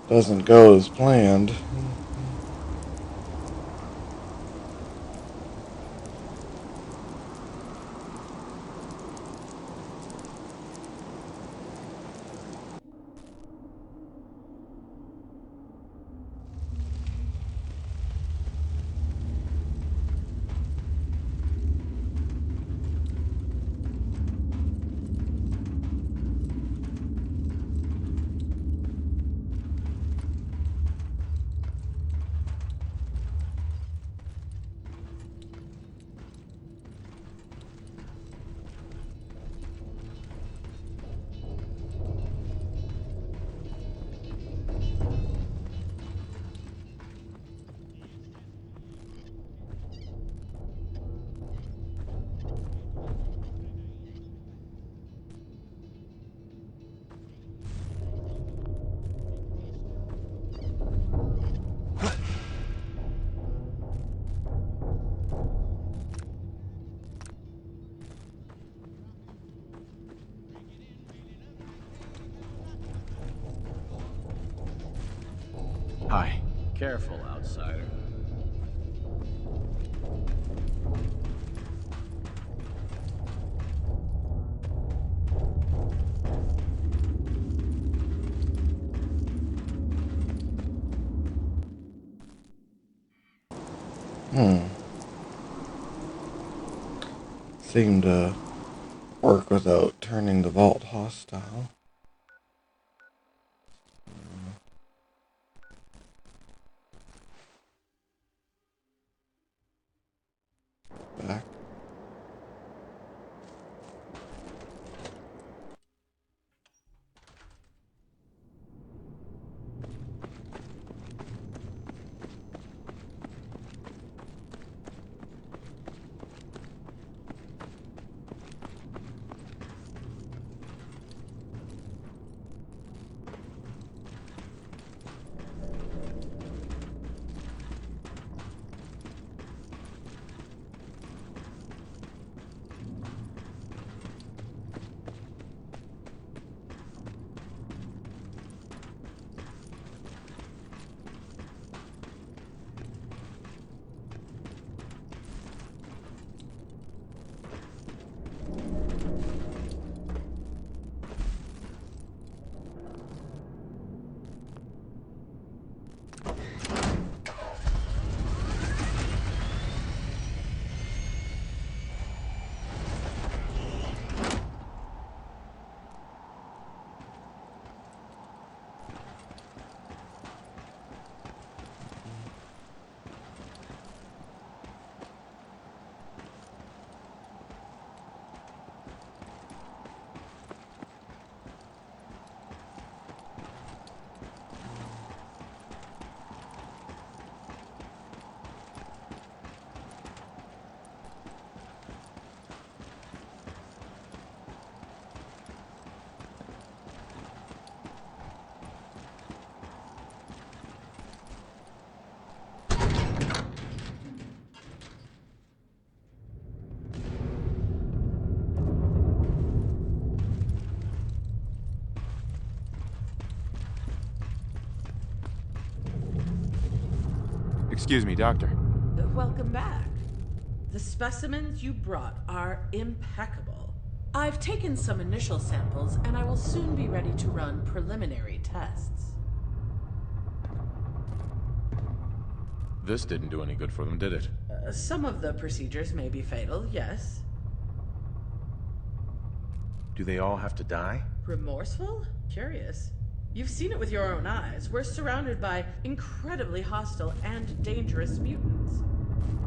doesn't go as planned. Hi. Careful, outsider. Seemed to work without turning the vault hostile. Back. Excuse me, Doctor. Welcome back. The specimens you brought are impeccable. I've taken some initial samples and I will soon be ready to run preliminary tests. This didn't do any good for them, did it? Some of the procedures may be fatal, yes. Do they all have to die? Remorseful? Curious. You've seen it with your own eyes. We're surrounded by incredibly hostile and dangerous mutants.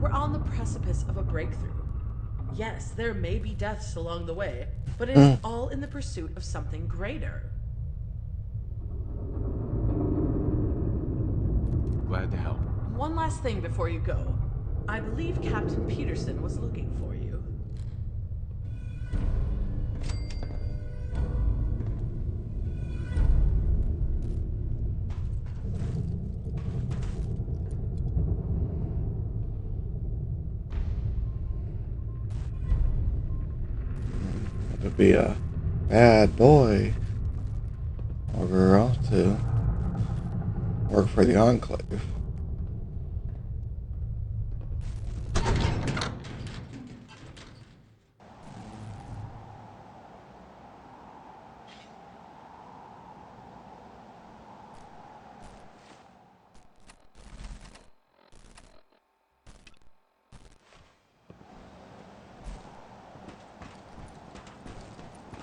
We're on the precipice of a breakthrough. Yes, there may be deaths along the way, but it is all in the pursuit of something greater. Glad to help. One last thing before you go. I believe Captain Peterson was looking for you. To be a bad boy or girl too. Work for the Enclave.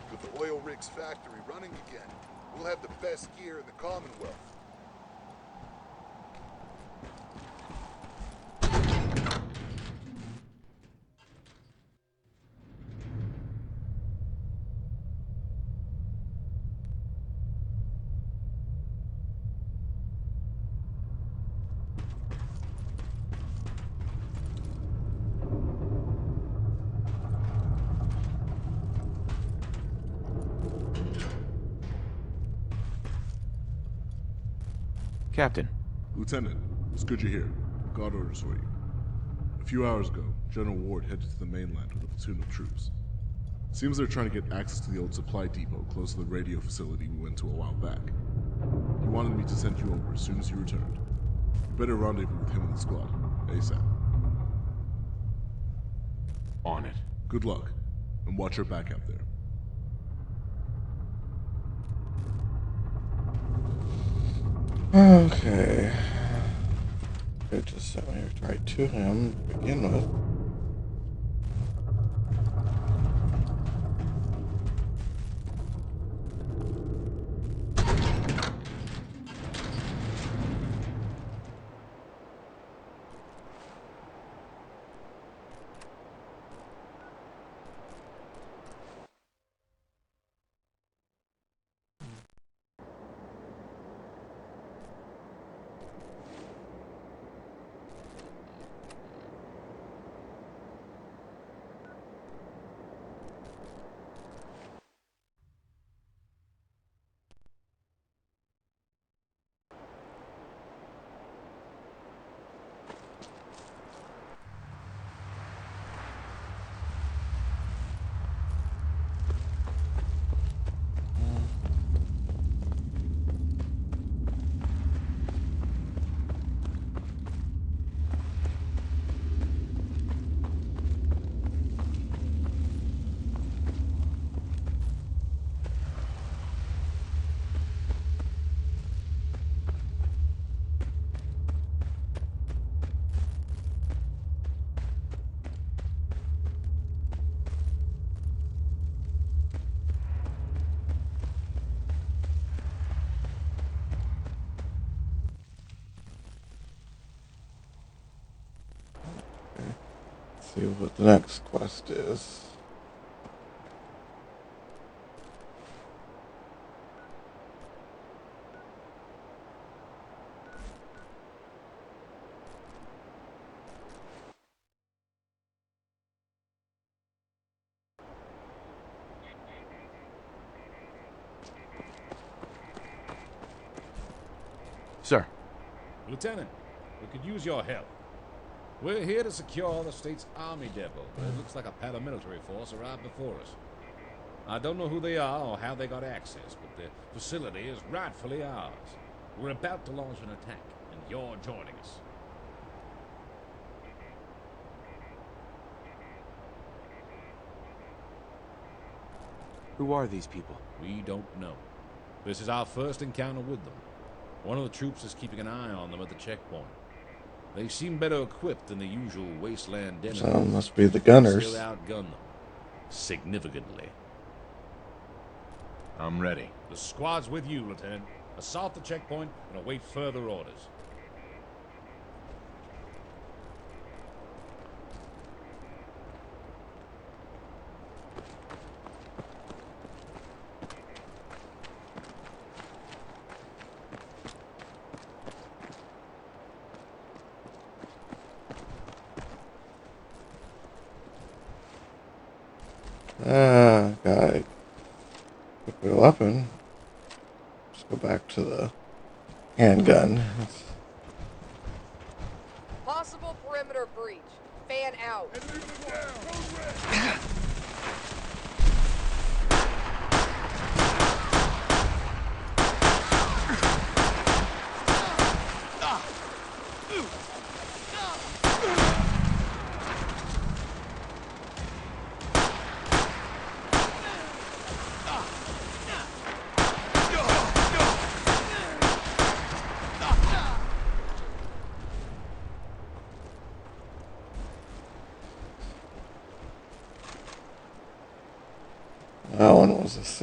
With the oil rigs factory running again, we'll have the best gear in the Commonwealth. Captain. Lieutenant, it's good you're here. Got orders for you. A few hours ago, General Ward headed to the mainland with a platoon of troops. Seems they're trying to get access to the old supply depot close to the radio facility we went to a while back. He wanted me to send you over as soon as you returned. You better rendezvous with him and the squad, ASAP. On it. Good luck, and watch your back out there. Okay. It just sent me right to him to begin with. See what the next quest is. Sir. Lieutenant, we could use your help. We're here to secure the state's army depot. It looks like a paramilitary force arrived before us. I don't know who they are or how they got access, but the facility is rightfully ours. We're about to launch an attack, and you're joining us. Who are these people? We don't know. This is our first encounter with them. One of the troops is keeping an eye on them at the checkpoint. They seem better equipped than the usual wasteland denizens. So it must be the gunners. Still outgun them. Significantly. I'm ready. The squad's with you, Lieutenant. Assault the checkpoint and await further orders. Got it. Pick the weapon. Let's go back to the handgun. Possible perimeter breach. Fan out.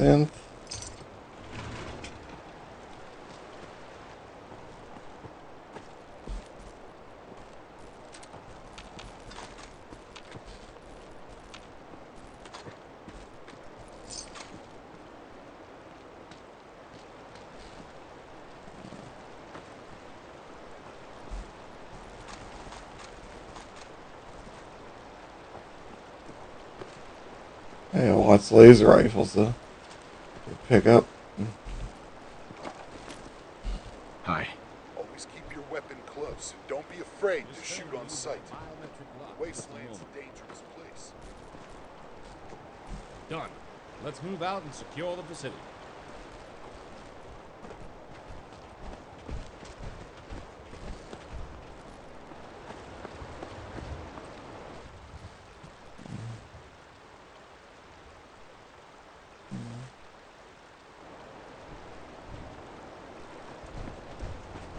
synth. Hey, lots of laser rifles to pick up. Hi. Always keep your weapon close. Don't be afraid to shoot on sight. Biometric lock. The wasteland's a dangerous place. Done. Let's move out and secure the facility.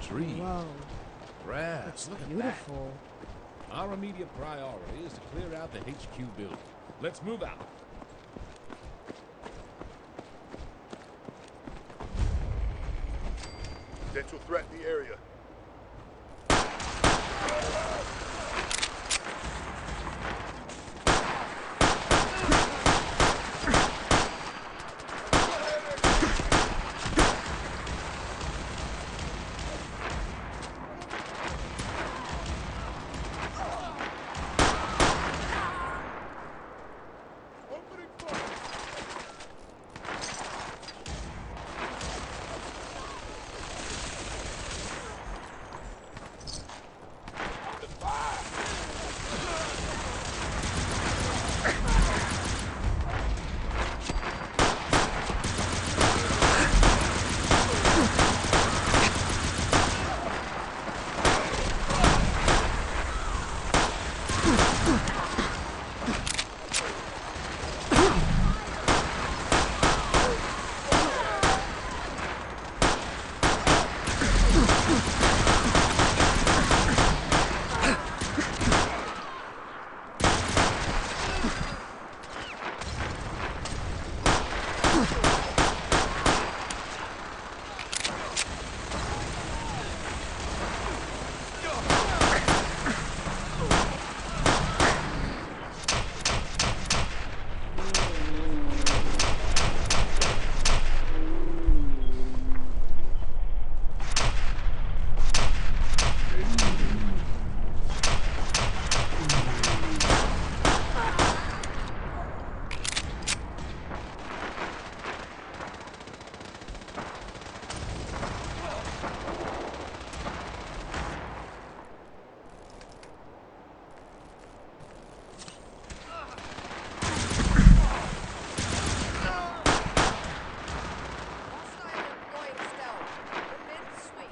Tree, Whoa, grass, that's look at beautiful. that. Our immediate priority is to clear out the HQ building. Let's move out. Potential threat in the area. Hostile employee stealth. Permit sweep.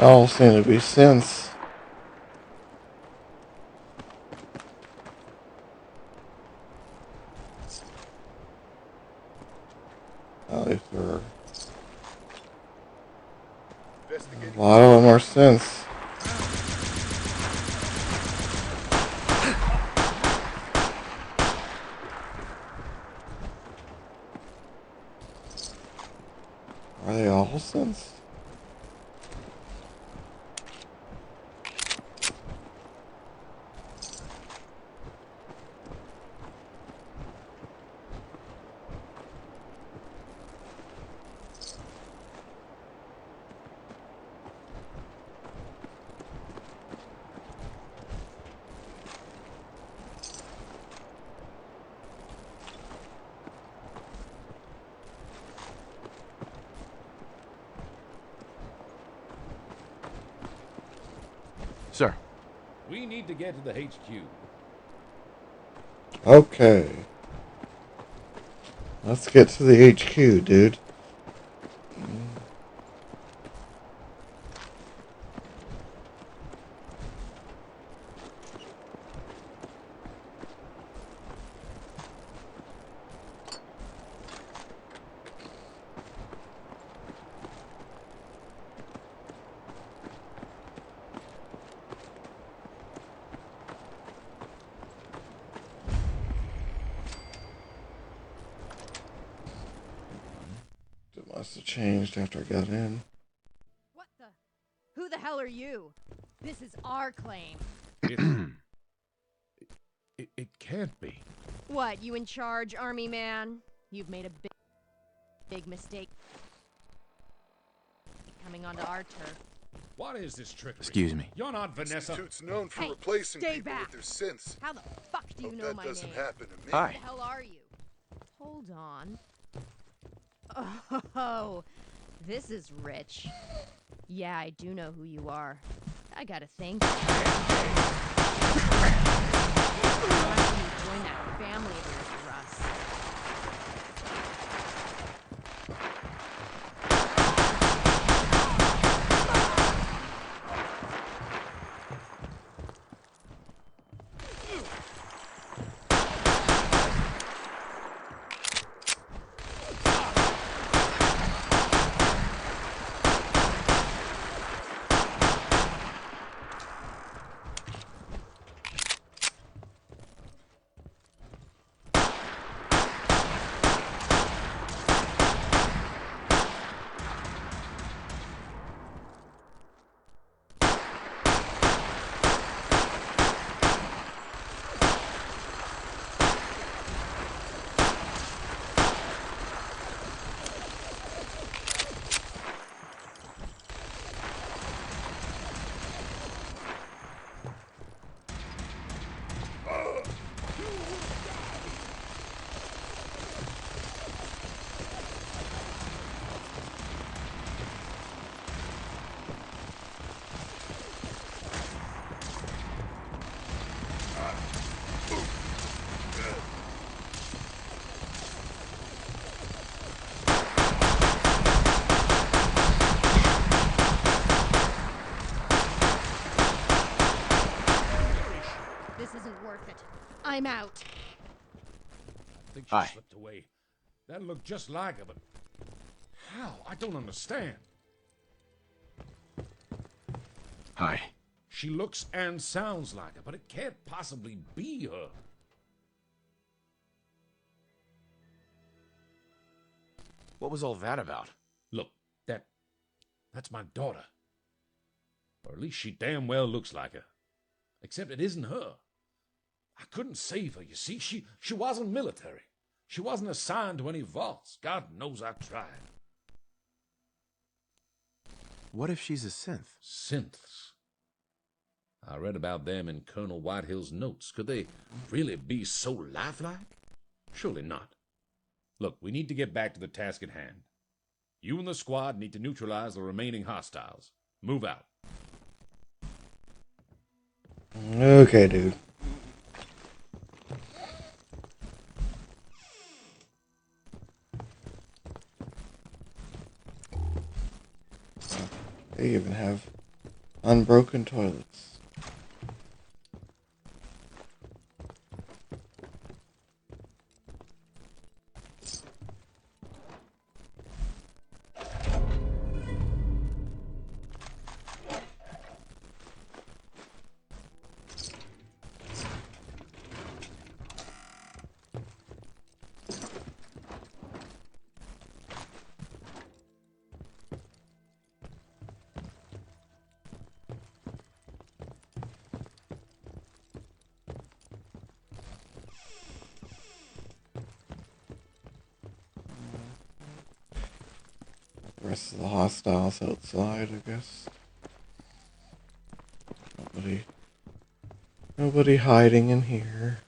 All seem to be synths. At least there are Investigating. a lot of them are synths. Are they all synths? Sir. We need to get to the HQ. Okay. Let's get to the HQ, dude. must have changed after I got in. What the? Who the hell are you? This is our claim. It can't be. What, you in charge, army man? You've made a big mistake coming onto our turf. What is this trickery? Excuse me. You're not Vanessa. Institute's known for Hey, replacing stay people back. with their synths. How the fuck do you Hope know that my doesn't name? happen to me. Hi. Who the hell are you? Hold on. Oh, this is rich. Yeah, I do know who you are. I gotta think. Why don't you join that family of yours, Russ? This isn't worth it. I'm out. I think she Hi. slipped away. That looked just like her, but how? I don't understand. Hi. She looks and sounds like her, but it can't possibly be her. What was all that about? Look, that's my daughter. Or at least she damn well looks like her. Except it isn't her. I couldn't save her, you see. She wasn't military. She wasn't assigned to any vaults. God knows I tried. What if she's a synth? Synths. I read about them in Colonel Whitehill's notes. Could they really be so lifelike? Surely not. Look, we need to get back to the task at hand. You and the squad need to neutralize the remaining hostiles. Move out. Okay, dude. They even have unbroken toilets. The rest of the hostiles outside, I guess. Nobody hiding in here.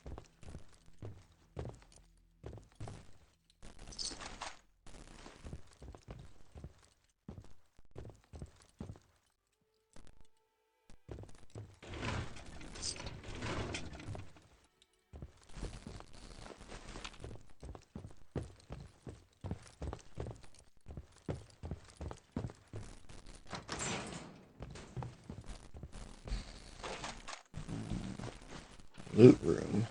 Loot room.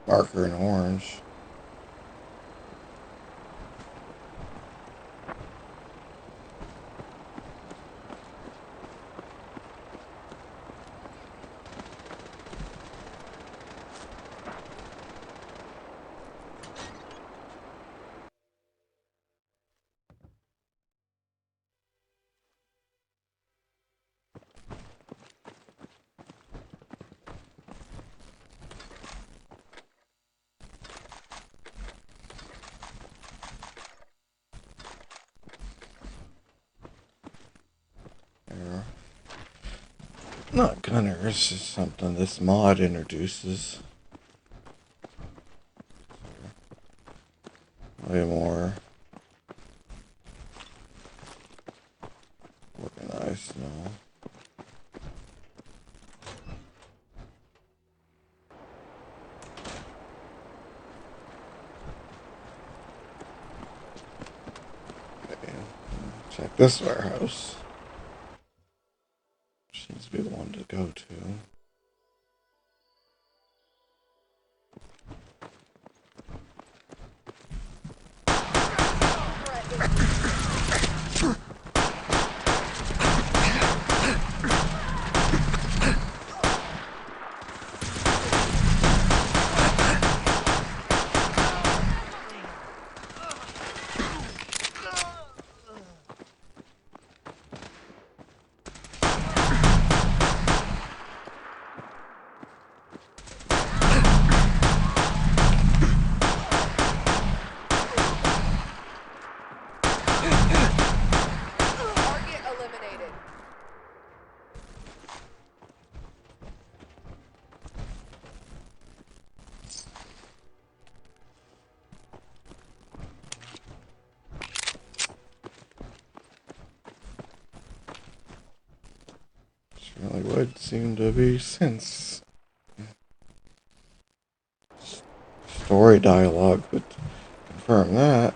Marker in orange. Not gunners, it's something this mod introduces. Way more organized now. Okay, check this warehouse. Seems to be the one to go to. Really would seem to be since story dialogue would confirm that.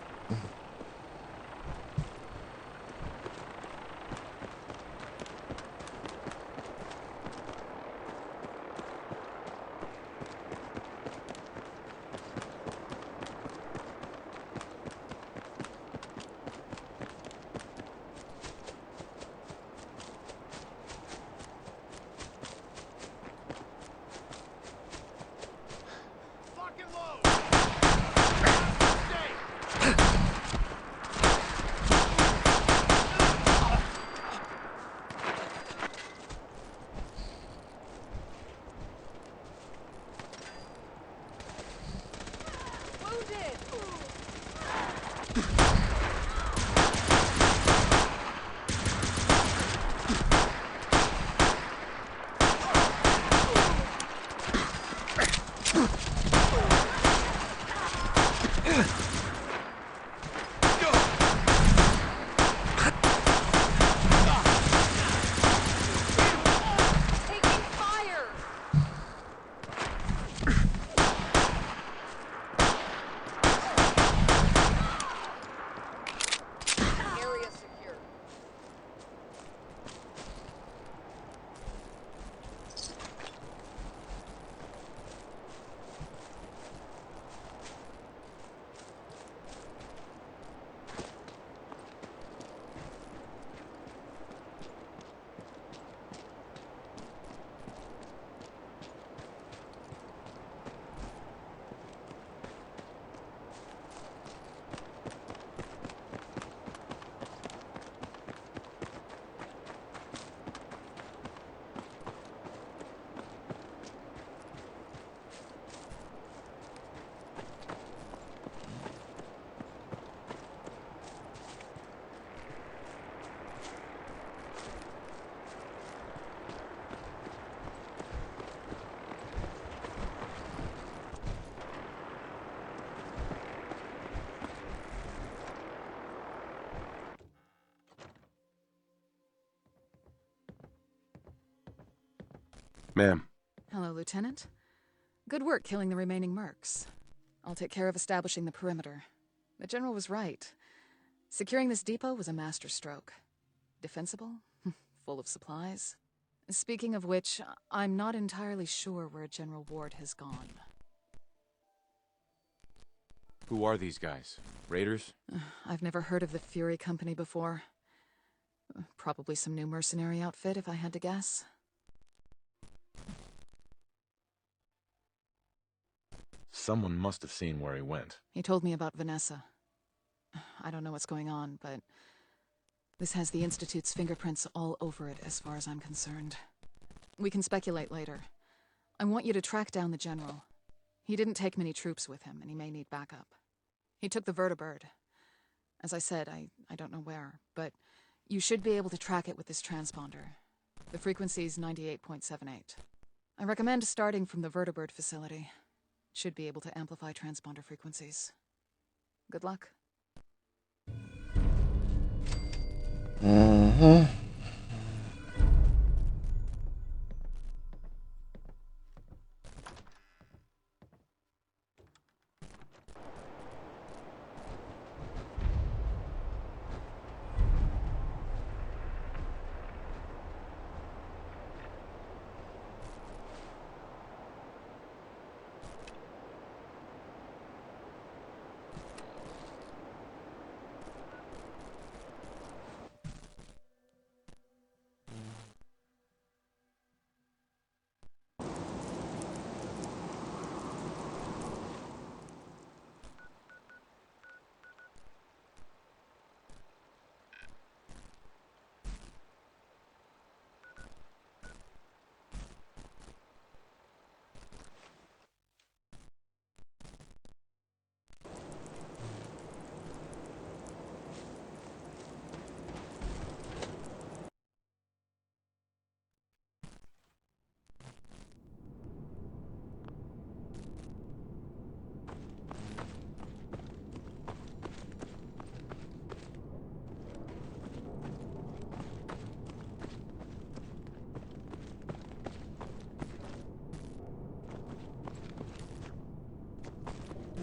Ma'am. Hello, Lieutenant. Good work killing the remaining mercs. I'll take care of establishing the perimeter. The General was right. Securing this depot was a masterstroke. Defensible? Full of supplies? Speaking of which, I'm not entirely sure where General Ward has gone. Who are these guys? Raiders? I've never heard of the Fury Company before. Probably some new mercenary outfit, if I had to guess. Someone must have seen where he went. He told me about Vanessa. I don't know what's going on, but this has the Institute's fingerprints all over it as far as I'm concerned. We can speculate later. I want you to track down the General. He didn't take many troops with him, and he may need backup. He took the vertibird. As I said, I don't know where, but you should be able to track it with this transponder. The frequency's 98.78. I recommend starting from the vertibird facility. Should be able to amplify transponder frequencies. Good luck. Mm-hmm.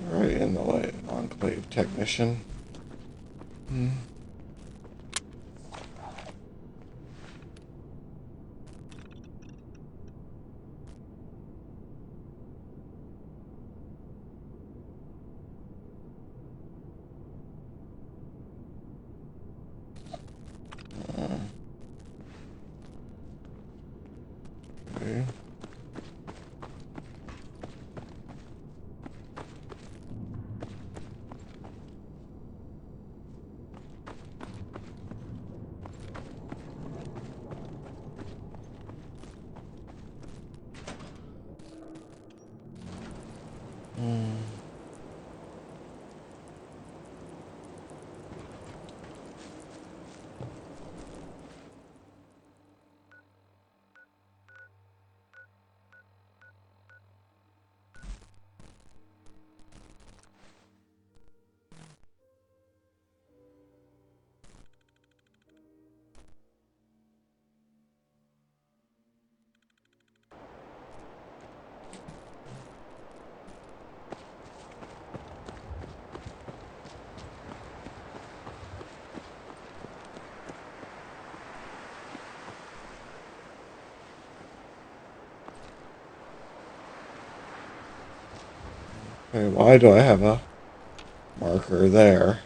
Right in the way, Enclave Technician. Okay. Okay, why do I have a marker there?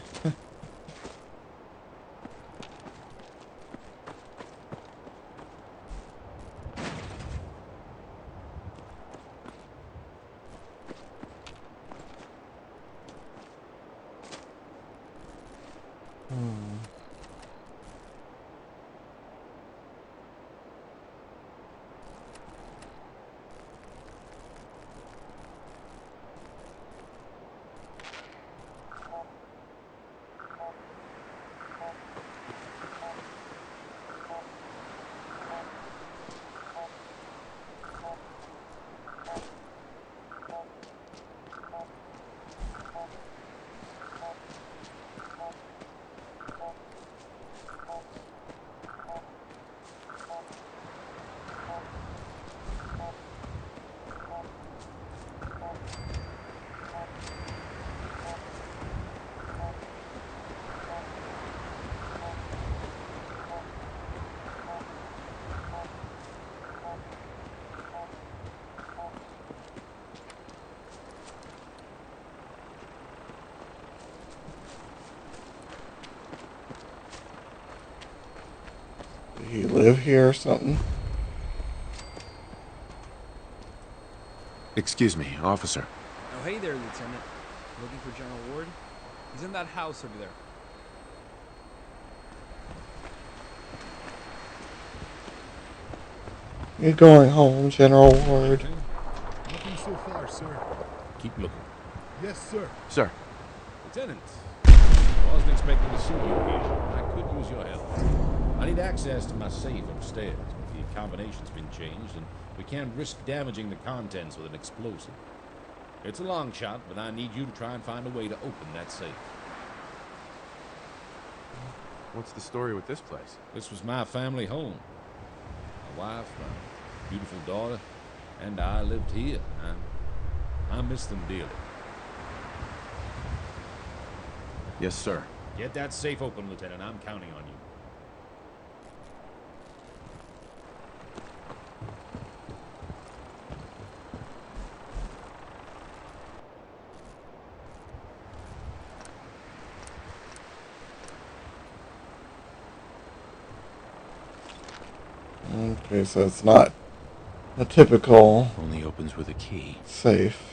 he live here or something? Excuse me, officer. Oh, hey there, Lieutenant. Looking for General Ward? He's in that house over there. You going home, General Ward? Nothing so far, sir. Keep looking. Yes, sir. Sir. Lieutenant, I wasn't expecting to see you here. I could use your help. I need access to my safe upstairs. The combination's been changed, and we can't risk damaging the contents with an explosive. It's a long shot, but I need you to try and find a way to open that safe. What's the story with this place? This was my family home. My wife, my beautiful daughter, and I lived here. I miss them dearly. Yes, sir. Get that safe open, Lieutenant. I'm counting on you. Okay, so it's not a typical Only opens with a key. safe.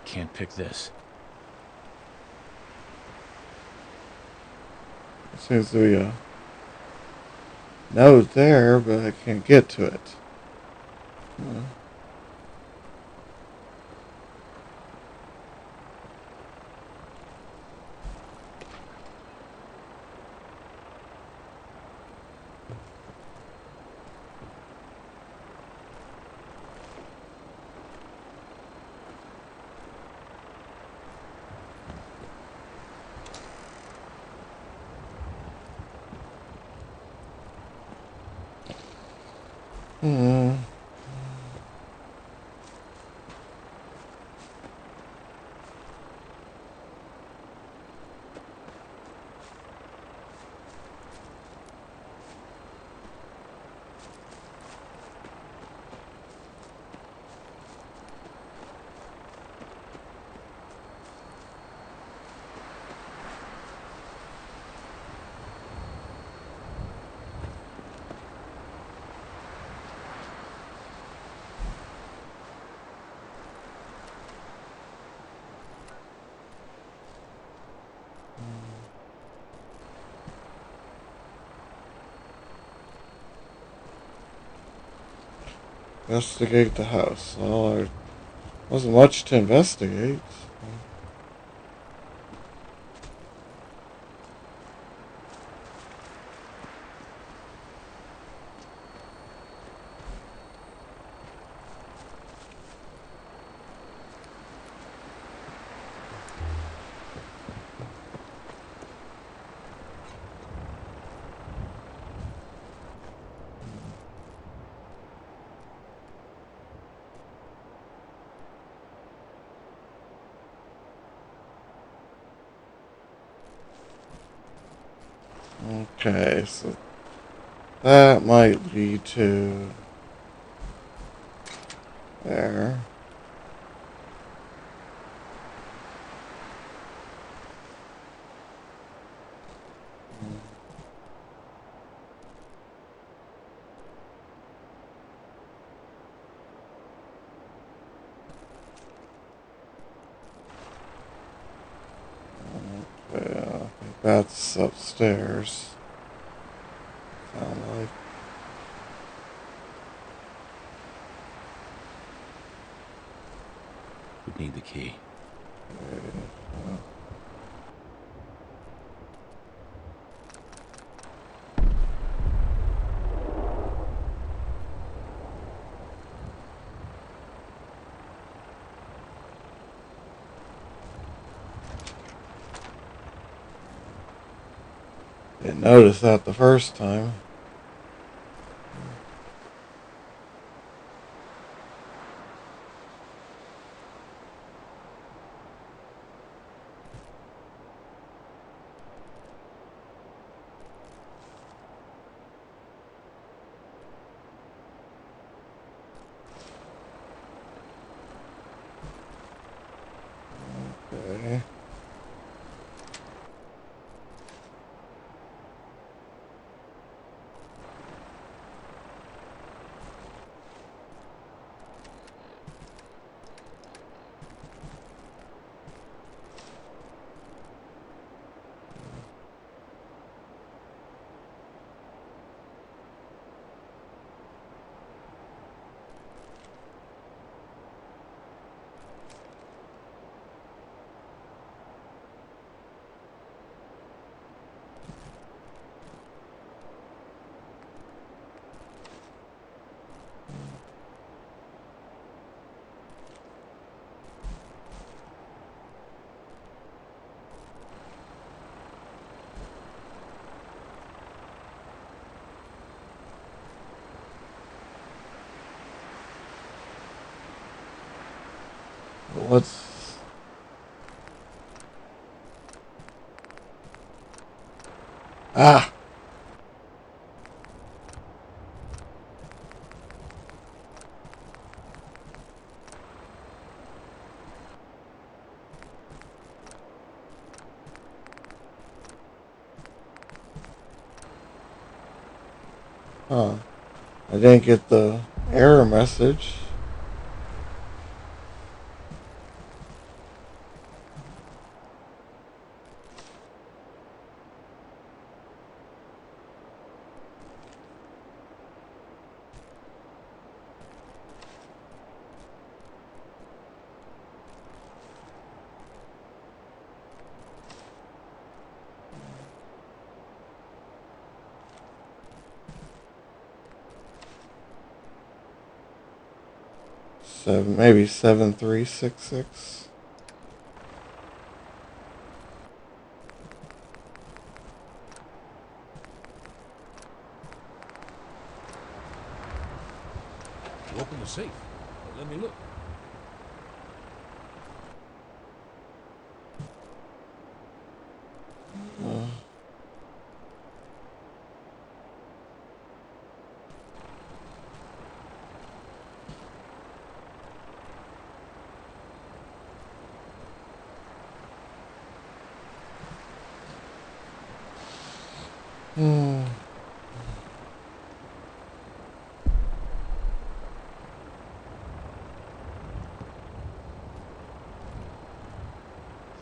Can't pick this. Seems to be a note there, but I can't get to it. Investigate the house. Well, there wasn't much to investigate. Okay, so that might lead to there. Okay, I think that's upstairs. Sound like. Would need the key. Didn't notice that the first time. Okay. What's... Ah! Huh. I didn't get the error message. Maybe 7366. You open the safe. Let me look.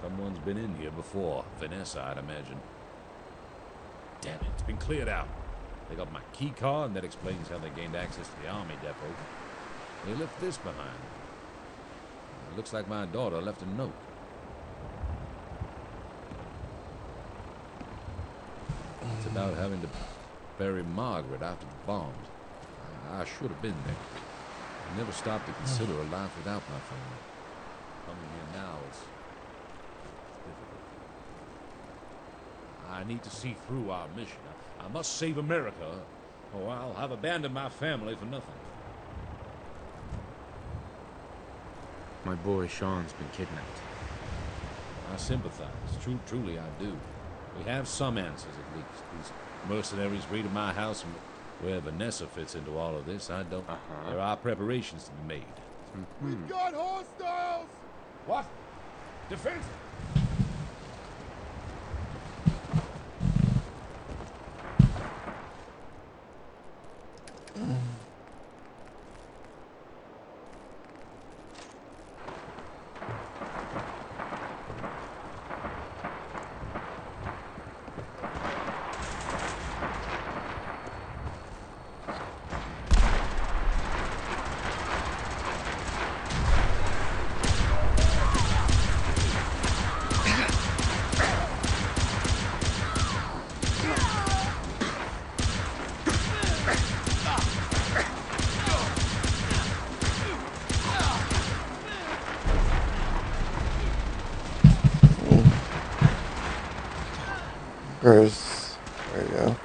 Someone's been in here before. Vanessa, I'd imagine. Damn it, it's been cleared out. They got my key card, and that explains how they gained access to the army depot. They left this behind. It looks like my daughter left a note. It's about having to bury Margaret after the bombs. I should have been there. I never stopped to consider a life without my family. Coming here now is difficult. I need to see through our mission. I must save America, or I'll have abandoned my family for nothing. My boy Sean's been kidnapped. I sympathize. Truly I do. We have some answers, at least. These mercenaries raided my house, and where Vanessa fits into all of this, I don't... There are preparations to be made. We've got hostiles! What? Defense? There you go.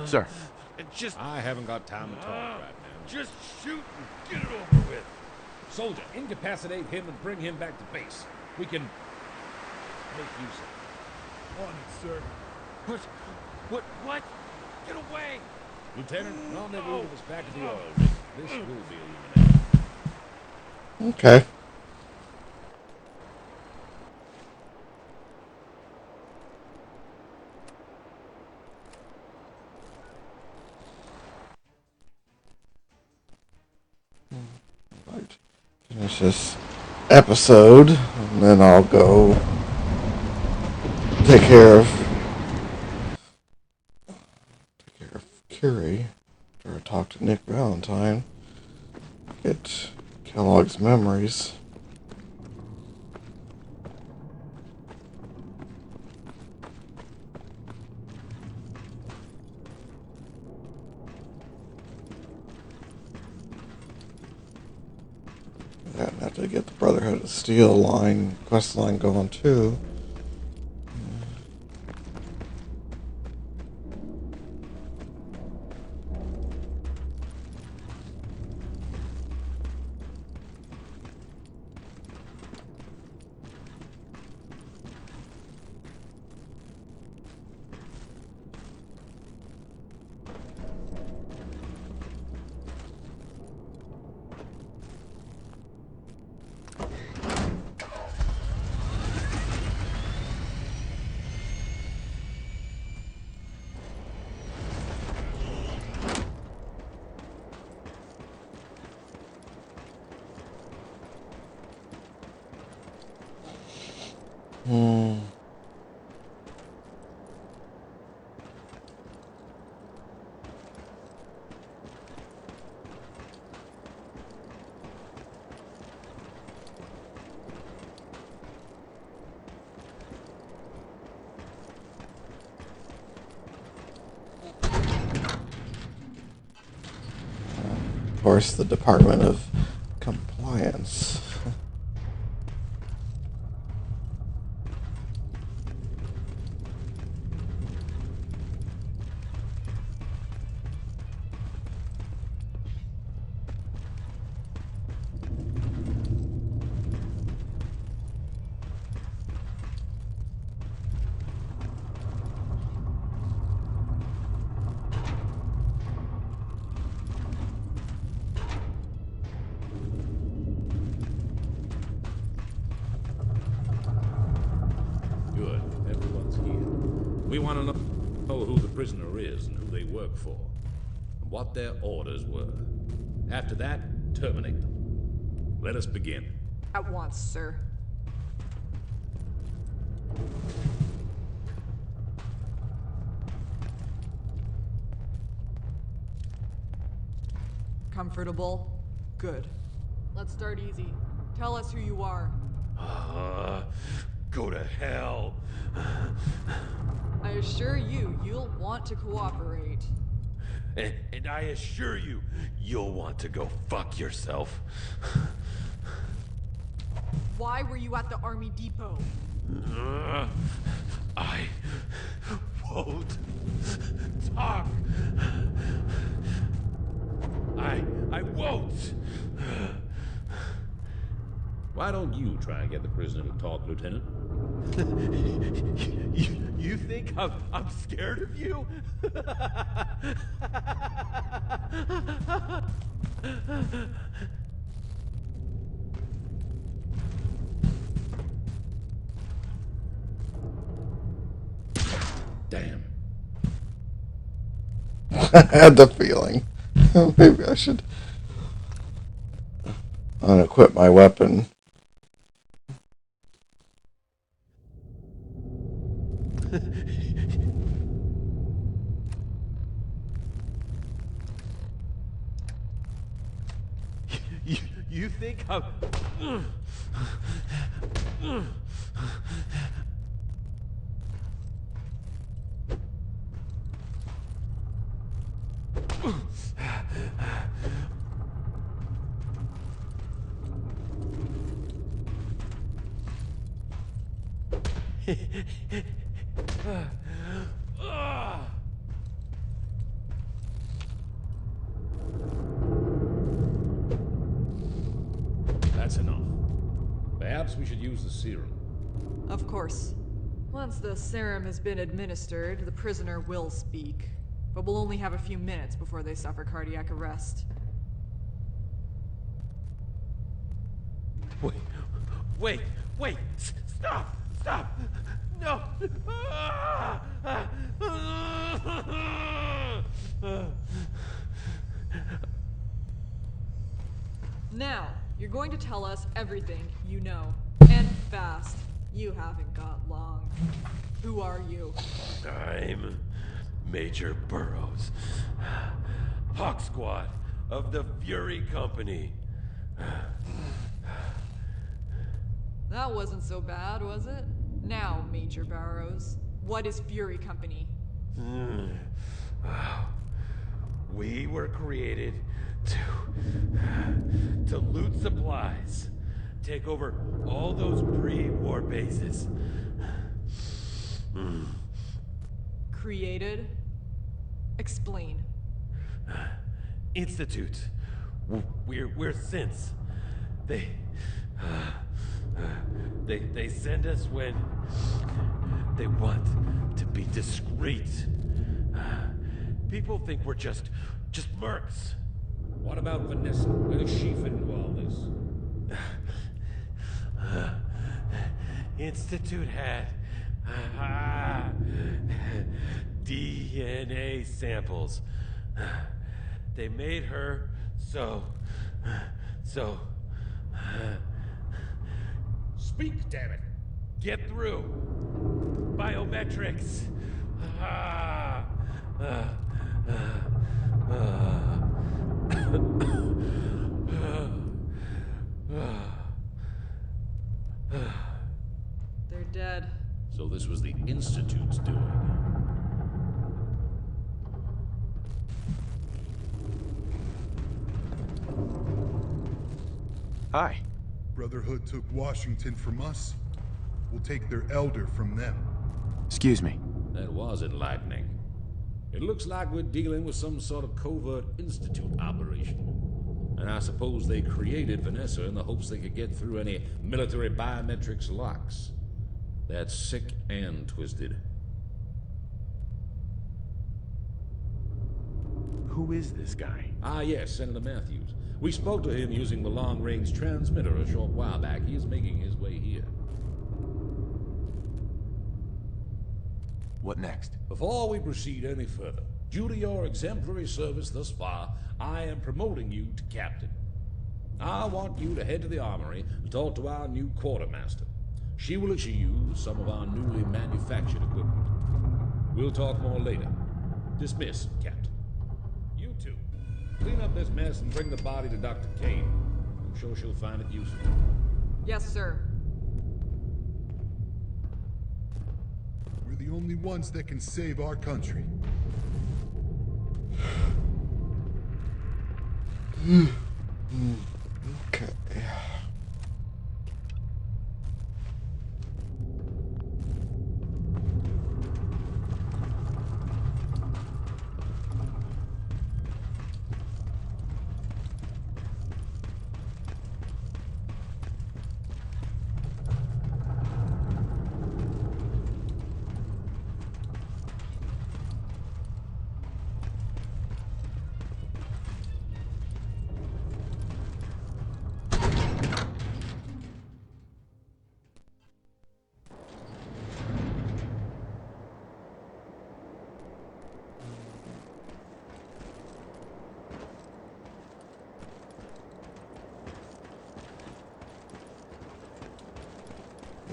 Sir. I haven't got time to talk right now. Just shoot and get it over with. Soldier, incapacitate him and bring him back to base. We can make use of On it, sir. What? Get away! Lieutenant, rendezvous with us back at the oil. This will be illuminated. Okay. Right. Finish this episode, and then I'll go take care of Curie, after I talk to Nick Valentine, get Kellogg's memories. Yeah, and have to get the Brotherhood of Steel line, quest line going too. Of course, the Department of Compliance. We want to know who the prisoner is and who they work for, and what their orders were. After that, terminate them. Let us begin. At once, sir. Comfortable? Good. Let's start easy. Tell us who you are. Go to hell. I assure you, you'll want to cooperate. And I assure you, you'll want to go fuck yourself. Why were you at the Army Depot? I won't talk. I won't. Why don't you try and get the prisoner to talk, Lieutenant? You think I'm scared of you? Damn. I had the feeling. Maybe I should unequip my weapon. You think I'm... That's enough. Perhaps we should use the serum. Of course. Once the serum has been administered, the prisoner will speak. But we'll only have a few minutes before they suffer cardiac arrest. Wait! Stop! No! Now, you're going to tell us everything you know. And fast. You haven't got long. Who are you? I'm Major Burroughs. Hawk Squad of the Fury Company. That wasn't so bad, was it? Now, Major Burroughs, what is Fury Company? We were created to loot supplies, take over all those pre-war bases. Created? Explain. Institute. We're synths. They send us when they want to be discreet. People think we're just mercs. What about Vanessa? Where does she fit into all this? Institute had DNA samples. They made her so. Speak, damn it! Get through. Biometrics. They're dead. So this was the Institute's doing. Hi. Brotherhood took Washington from us. We'll take their elder from them. Excuse me. That was enlightening. It looks like we're dealing with some sort of covert Institute operation. And I suppose they created Vanessa in the hopes they could get through any military biometrics locks. That's sick and twisted. Who is this guy? Ah, yes, Senator Matthews. We spoke to him using the long-range transmitter a short while back. He is making his way here. What next? Before we proceed any further, due to your exemplary service thus far, I am promoting you to captain. I want you to head to the armory and talk to our new quartermaster. She will issue you some of our newly manufactured equipment. We'll talk more later. Dismiss, Captain. You two, clean up this mess and bring the body to Dr. Kane. I'm sure she'll find it useful. Yes, sir. We're the only ones that can save our country. Okay.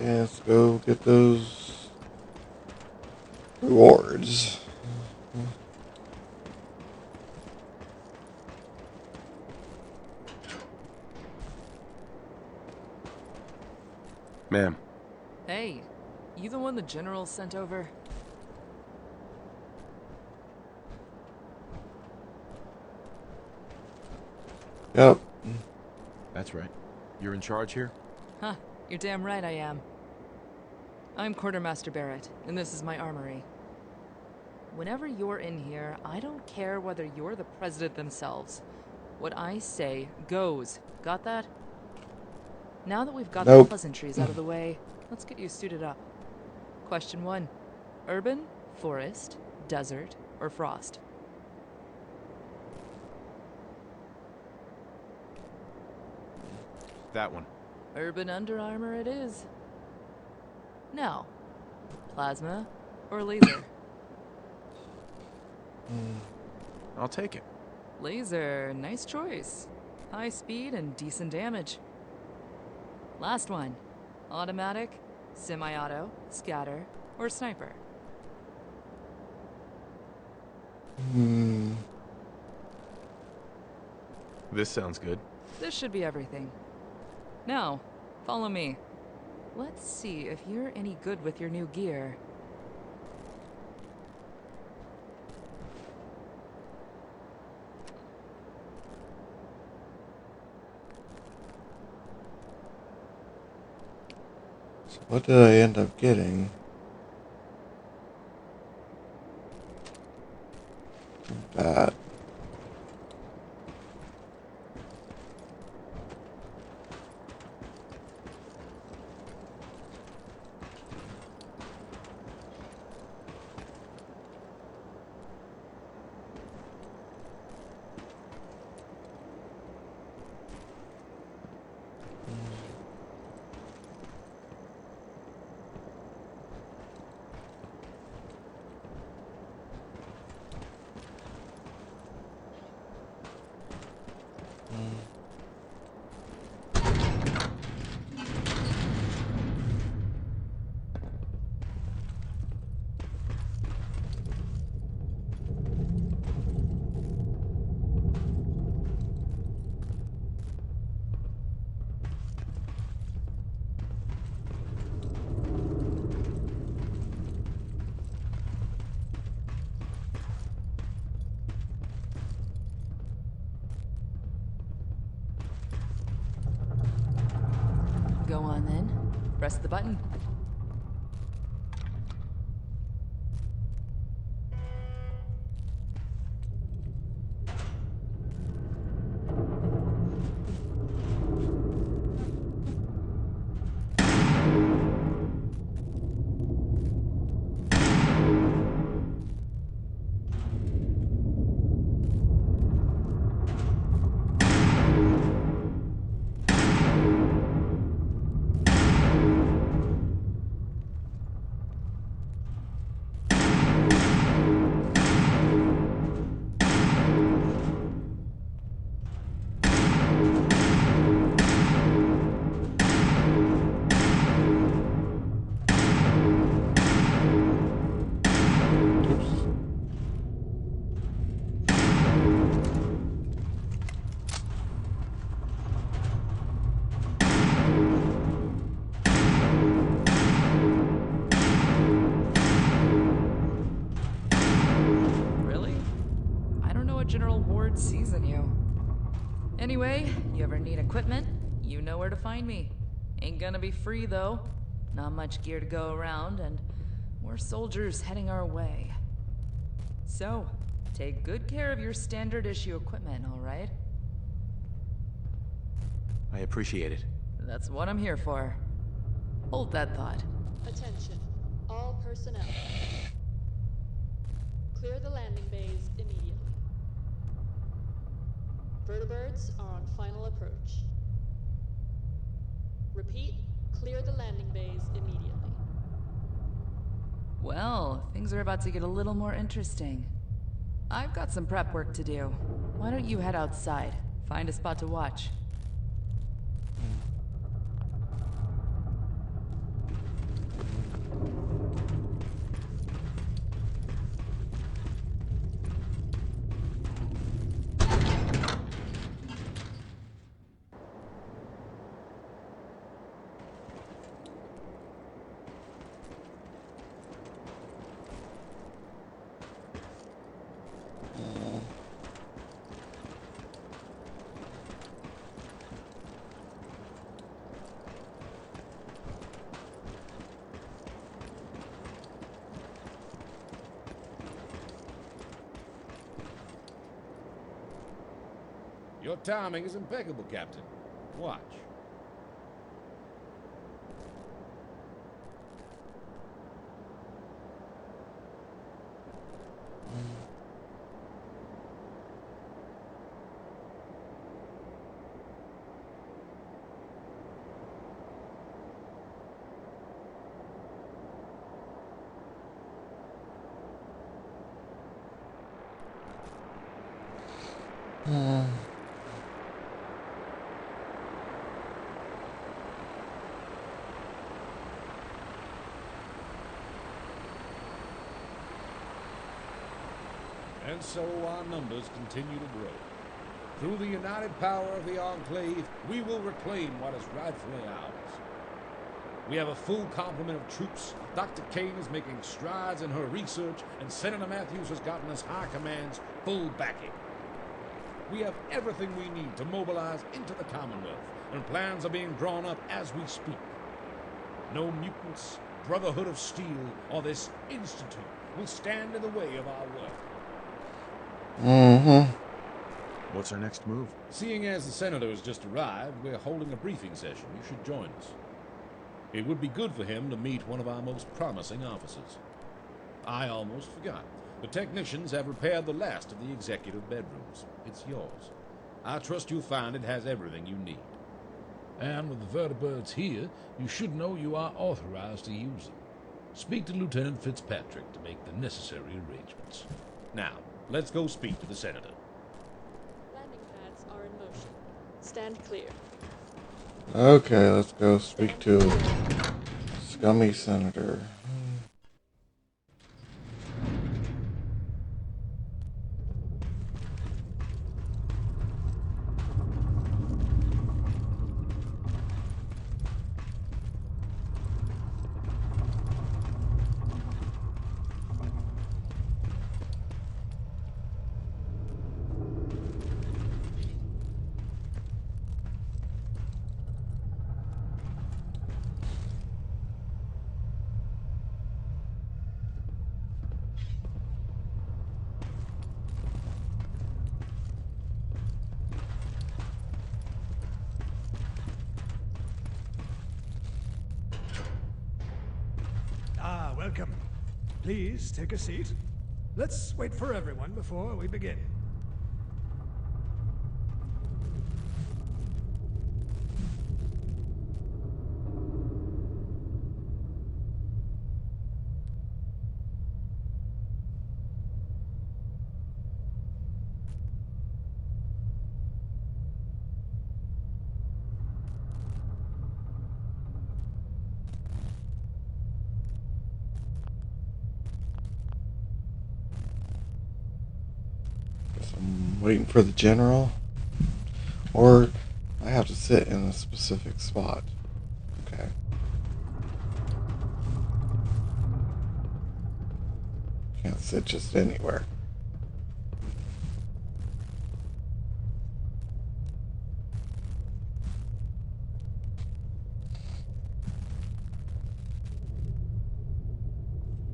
Yeah, let's go get those rewards. Ma'am. Hey, you the one the general sent over? Yep. That's right. You're in charge here? Huh, you're damn right I am. I'm Quartermaster Barrett, and this is my armory. Whenever you're in here, I don't care whether you're the president themselves. What I say goes. Got that? Now that we've got the pleasantries out of the way, let's get you suited up. Question 1. Urban, forest, desert, or frost? That one. Urban Under Armour it is. Now, plasma or laser? I'll take it. Laser, nice choice. High speed and decent damage. Last one. Automatic, semi-auto, scatter, or sniper? This sounds good. This should be everything. Now, follow me. Let's see if you're any good with your new gear. So what did I end up getting? That. Go on then. Press the button. Anyway, you ever need equipment, you know where to find me. Ain't gonna be free, though. Not much gear to go around, and more soldiers heading our way. So, take good care of your standard issue equipment, alright? I appreciate it. That's what I'm here for. Hold that thought. Attention, all personnel. Clear the landing bays immediately. Vertibirds are on final approach. Repeat, clear the landing bays immediately. Well, things are about to get a little more interesting. I've got some prep work to do. Why don't you head outside? Find a spot to watch. Your timing is impeccable, Captain. Watch. And so our numbers continue to grow. Through the united power of the Enclave, we will reclaim what is rightfully ours. We have a full complement of troops. Dr. Kane is making strides in her research, and Senator Matthews has gotten us High Command's full backing. We have everything we need to mobilize into the Commonwealth, and plans are being drawn up as we speak. No mutants, Brotherhood of Steel, or this Institute will stand in the way of our work. What's our next move? Seeing as the Senator has just arrived, we're holding a briefing session. You should join us. It would be good for him to meet one of our most promising officers. I almost forgot. The technicians have repaired the last of the executive bedrooms. It's yours. I trust you'll find it has everything you need. And with the vertibirds here, you should know you are authorized to use them. Speak to Lieutenant Fitzpatrick to make the necessary arrangements. Now, let's go speak to the Senator. Landing pads are in motion. Stand clear. Okay, let's go speak to Scummy Senator. Welcome. Please take a seat. Let's wait for everyone before we begin. I'm waiting for the general, or I have to sit in a specific spot. Okay. Can't sit just anywhere.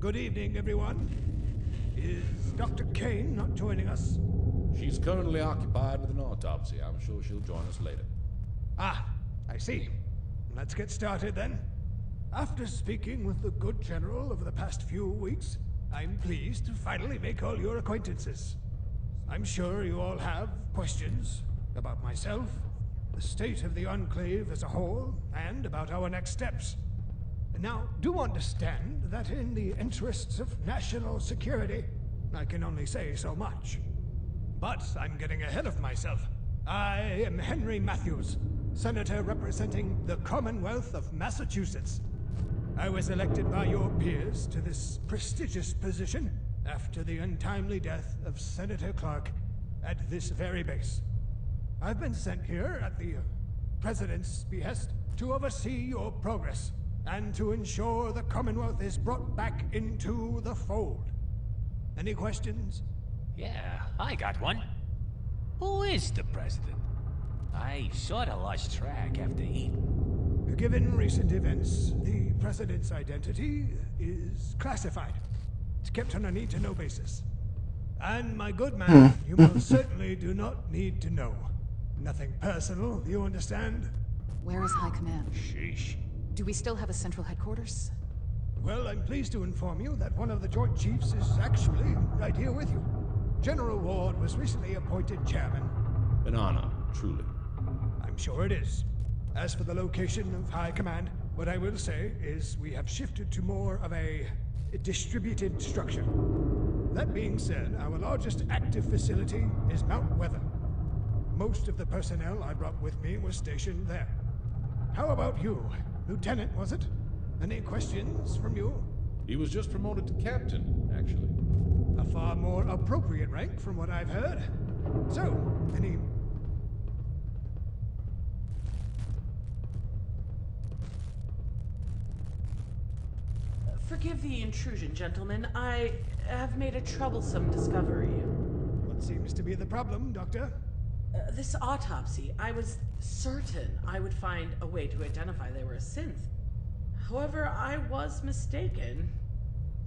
Good evening, everyone. Is Dr. Kane not joining us? She's currently occupied with an autopsy. I'm sure she'll join us later. Ah, I see. Let's get started then. After speaking with the good general over the past few weeks, I'm pleased to finally make all your acquaintances. I'm sure you all have questions about myself, the state of the Enclave as a whole, and about our next steps. Now, do understand that in the interests of national security, I can only say so much. But I'm getting ahead of myself. I am Henry Matthews, Senator representing the Commonwealth of Massachusetts. I was elected by your peers to this prestigious position after the untimely death of Senator Clark at this very base. I've been sent here at the President's behest to oversee your progress and to ensure the Commonwealth is brought back into the fold. Any questions? Yeah, I got one. Who is the president? I sorta lost track after Eden. Given recent events, the President's identity is classified. It's kept on a need-to-know basis. And my good man, you most certainly do not need to know. Nothing personal, you understand? Where is High Command? Sheesh. Do we still have a central headquarters? Well, I'm pleased to inform you that one of the Joint Chiefs is actually right here with you. General Ward was recently appointed chairman. An honor, truly. I'm sure it is. As for the location of High Command, what I will say is we have shifted to more of a distributed structure. That being said, our largest active facility is Mount Weather. Most of the personnel I brought with me was stationed there. How about you? Lieutenant, was it? Any questions from you? He was just promoted to captain, actually. A far more appropriate rank from what I've heard. So, any... Forgive the intrusion, gentlemen. I have made a troublesome discovery. What seems to be the problem, Doctor? This autopsy, I was certain I would find a way to identify they were a synth. However, I was mistaken.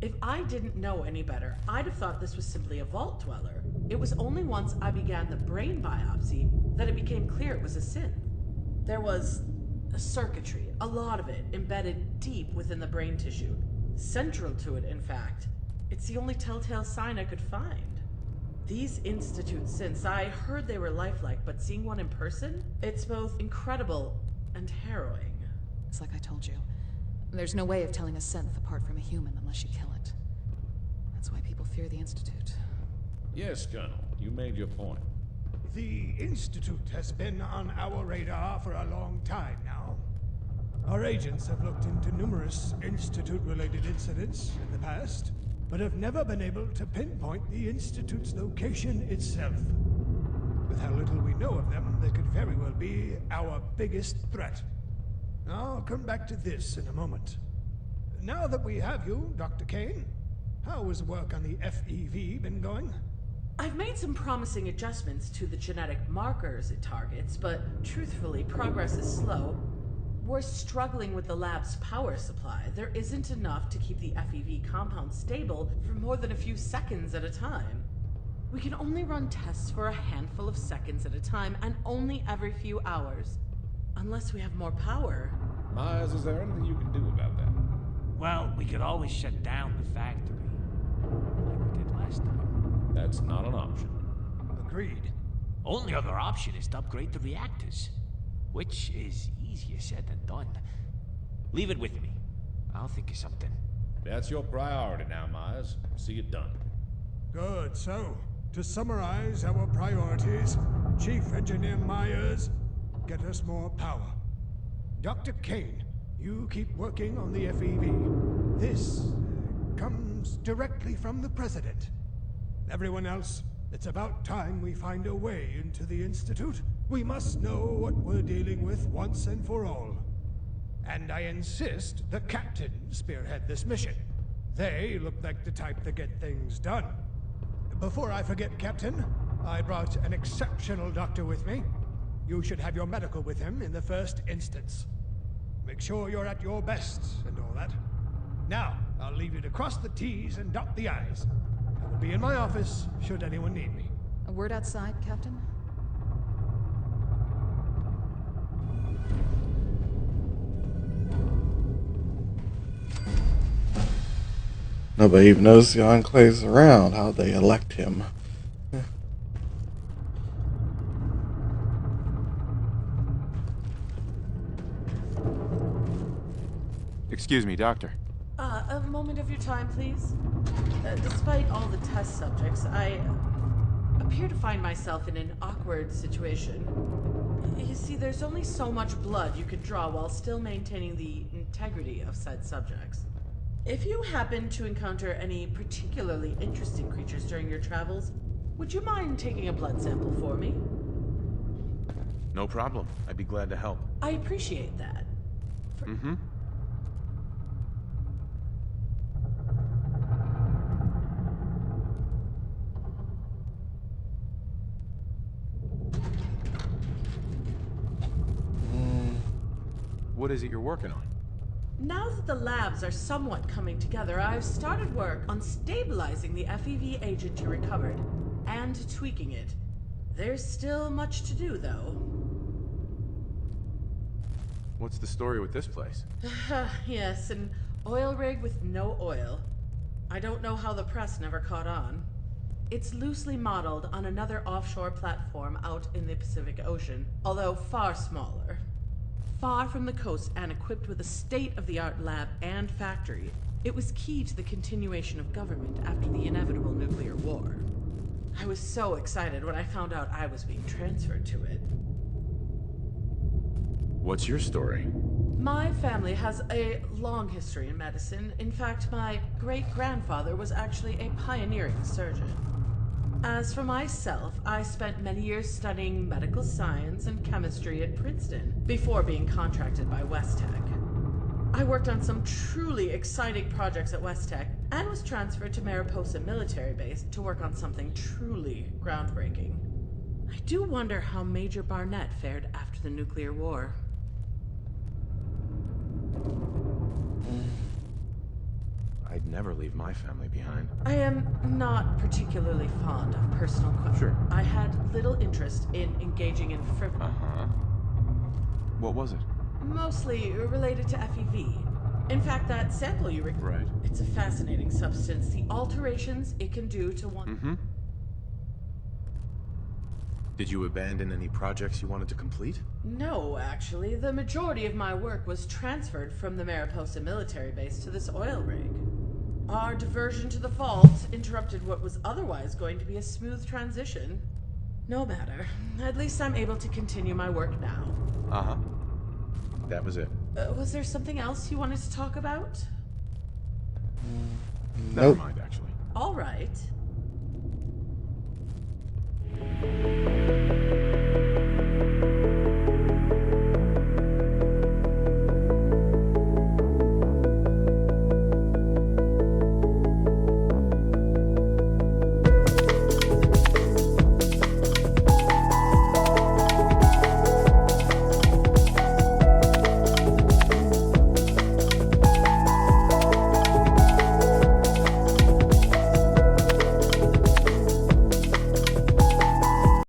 If I didn't know any better, I'd have thought this was simply a vault dweller. It was only once I began the brain biopsy that it became clear it was a synth. There was a circuitry, a lot of it, embedded deep within the brain tissue. Central to it, in fact. It's the only telltale sign I could find. These Institute synths, I heard they were lifelike, but seeing one in person, it's both incredible and harrowing. It's like I told you. There's no way of telling a synth apart from a human unless you kill it. That's why people fear the Institute. Yes, Colonel. You made your point. The Institute has been on our radar for a long time now. Our agents have looked into numerous Institute-related incidents in the past, but have never been able to pinpoint the Institute's location itself. With how little we know of them, they could very well be our biggest threat. I'll come back to this in a moment. Now that we have you, Dr. Kane, how has work on the FEV been going? I've made some promising adjustments to the genetic markers it targets, but truthfully, progress is slow. We're struggling with the lab's power supply. There isn't enough to keep the FEV compound stable for more than a few seconds at a time. We can only run tests for a handful of seconds at a time, and only every few hours. Unless we have more power. Myers, is there anything you can do about that? Well, we could always shut down the factory, like we did last time. That's not an option. Agreed. Only other option is to upgrade the reactors, which is easier said than done. Leave it with me. I'll think of something. That's your priority now, Myers. See it done. Good. So, to summarize our priorities, Chief Engineer Myers, get us more power. Dr. Kane, you keep working on the FEV. This comes directly from the President. Everyone else, it's about time we find a way into the Institute. We must know what we're dealing with once and for all. And I insist the Captain spearhead this mission. They look like the type that get things done. Before I forget, Captain, I brought an exceptional doctor with me. You should have your medical with him in the first instance. Make sure you're at your best and all that. Now, I'll leave you to cross the T's and dot the I's. I will be in my office should anyone need me. A word outside, Captain? Nobody even knows the Enclave's around. How'd they elect him? Excuse me, Doctor. A moment of your time, please. Despite all the test subjects, I appear to find myself in an awkward situation. You see, there's only so much blood you could draw while still maintaining the integrity of said subjects. If you happen to encounter any particularly interesting creatures during your travels, would you mind taking a blood sample for me? No problem. I'd be glad to help. I appreciate that. Mm-hmm. What is it you're working on? Now that the labs are somewhat coming together, I've started work on stabilizing the FEV agent you recovered and tweaking it. There's still much to do, though. What's the story with this place? Yes, an oil rig with no oil. I don't know how the press never caught on. It's loosely modeled on another offshore platform out in the Pacific Ocean, although far smaller. Far from the coast and equipped with a state-of-the-art lab and factory, it was key to the continuation of government after the inevitable nuclear war. I was so excited when I found out I was being transferred to it. What's your story? My family has a long history in medicine. In fact, my great-grandfather was actually a pioneering surgeon. As for myself, I spent many years studying medical science and chemistry at Princeton before being contracted by West Tech. I worked on some truly exciting projects at West Tech and was transferred to Mariposa Military Base to work on something truly groundbreaking. I do wonder how Major Barnett fared after the nuclear war. I'd never leave my family behind. I am not particularly fond of personal questions. Sure. I had little interest in engaging in frivolous. Uh-huh. What was it? Mostly related to FEV. In fact, that sample you Right. It's a fascinating substance. The alterations it can do to one. Mm-hmm. Did you abandon any projects you wanted to complete? No, actually. The majority of my work was transferred from the Mariposa military base to this oil rig. Our diversion to the vault interrupted what was otherwise going to be a smooth transition. No matter. At least I'm able to continue my work now. Uh-huh. That was it. Was there something else you wanted to talk about? Never mind, actually. All right.